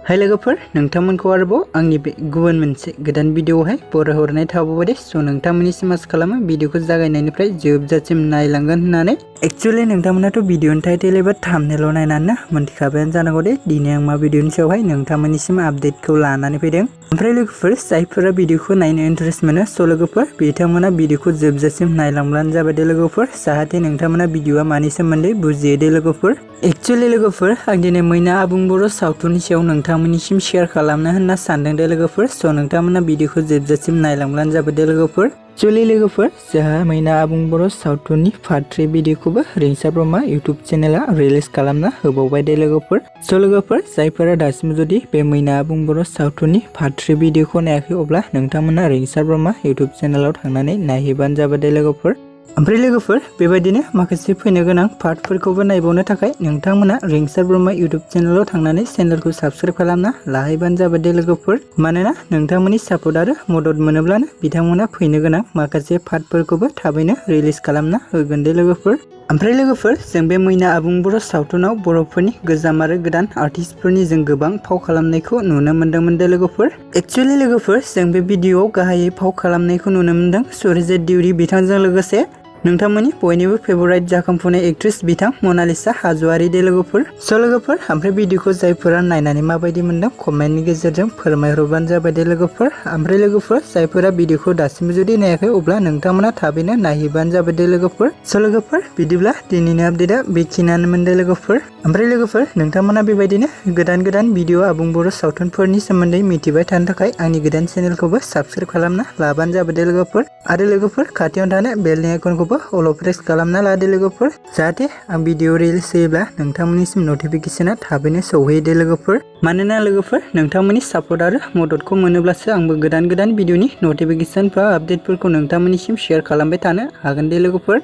हाय लोगोफोर नोंथांमोनखौ आरोबाव आंनि बे गुबुन मोनसे गोदान भिडिअआवहाय बरायहरनाय थाबावबाय दे। स' नोंथांमोननिसिम आसा खालामो भिडिअखौ जागायनायनिफ्राय जोबजासिम नायलांगोन होननानै। एक्चुअली नोंथांमोनाथ' भिडिअनि टाइटेल एबा थाम्बनेइल नायनानै मोनथिखाबायानो जानांगौ दे दिनै आं मा भिडिअनि सायावहाय नोंथांमोननिसिम आपडेटखौ लानानै फैदों। ओमफ्राय लोगोफोर जायफोरा भिडिअखौ नायनो इन्टारेस्ट मोनो स' लोगोफोर बिथांमोना भिडिअखौ जोबजासिम नायलांब्लानो जाबाय दे लोगोफोर, जाहाथे नोंथांमोना भिडिअआ मानि सोमोन्दै बुजियो दे लोगोफोर। एक्चुअली लोगोफोर आं दिनै मैना आबुं बर' सावथुननि सायाव नोंथांमोननिसिम शेयार खालामनो होनना सानदों दे लोगोफोर। स' नोंथांमोना भिडिअखौ जोबजासिम नायलांब्लानो जाबाय दे लोगोफोर। एक्चुअली लोगोफोर जोंहा मैना आबुं बर' सावथुननि पार्ट 3 भिडिअखौबो रिंसार ब्रह्मा इउटुब चेनेला रिलिज खालामना होबावबाय दे लोगोफोर। स' लोगोफोर जायफोरा दासिम जुदि बे मैना आबुं बर' सावथुननि पार्ट 3 भिडिअखौ नायाखै अब्ला नोंथांमोना रिंसार ब्रह्मा इउटुब चेनेलाव थांनानै नायहैबानो जाबाय दे लोगोफोर। ओमफ्राय लोगोफोर बेबायदिनो माखासे फैनो गोनां पार्टफोरखौबो नायबावनो थाखाय नोंथांमोना रिंसार ब्रह्मा इउटुब चेनेलाव थांनानै चेनेलखौ साबस्क्राइब खालामना लाहैबानो जाबाय दे लोगोफोर। मानोना नोंथांमोननि सापर्ट आरो मदद मोनोब्लानो बिथांमोना फैनो गोनां माखासे पार्टफोरखौबो थाबैनो रिलिज खालामना होगोन दे लोगोफोर। ओमफ्राय लोगोफोर जों बे मैना आबुं बर' सावथुनाव बर'फोरनि गोजाम आरो गोदान आर्टिस्टफोरनि जों गोबां फाव खालामनायखौ नुनो मोन्दोंमोन दे लोगोफोर। एक्चुअली लोगोफोर जों बे भिडिअआव गाहायै फाव खालामनायखौ नुनो मोन्दों सुरिजित दिउरि बिथांजों लोगोसे नोंथांमोननि बयनिबो फेभराइट जाखांफुनाय एक्ट्रेस बिथां मनालिसा हाज'वारि दे लोगोफोर। स' लोगोफोर ओमफ्राय भिडिअखौ जायफोरा नायनानै माबायदि मोन्दों कमेन्टनि गेजेरजों फोरमायहरबानो जाबाय दे लोगोफोर। ओमफ्राय लोगोफोर जायफोरा भिडिअखौ दासिमबो जुदि नायाखै अब्ला नोंथांमोना थाबैनो नायहैबानो जाबाय दे लोगोफोर। स' लोगोफोर बिदिब्ला दिनैनि आपडेटआ बेखिनियानोमोन दे लोगोफोर। ओमफ्राय लोगोफोर नोंथांमोना बेबायदिनो गोदान भिडिअ आबुं बर' सावथुनफोरनि सोमोन्दै मिथिबाय थानो थाखाय आंनि गोदान चेनेलखौबो साबस्क्राइब खालामना लाबानो जाबाय दे लोगोफोर। आरो लोगोफोर खाथियाव थानाय बेलनि आइकनखौ अल प्रेस खालामना लादो लोगोफोर, जाहाथे आं भिडिअ रिलिज होयोब्ला नोंथांमोननिसिम नटिफिकेसना थाबैनो सौहैयो दे लोगोफोर। मानोना लोगोफोर नोंथांमोननि सापर्ट आरो मददखौ मोनोब्लासो आंबो गोदान भिडिअनि नटिफिकेसन बा आपडेटफोरखौ नोंथांमोननिसिम शेयार खालामबाय थानो हागोन दे लोगोफोर।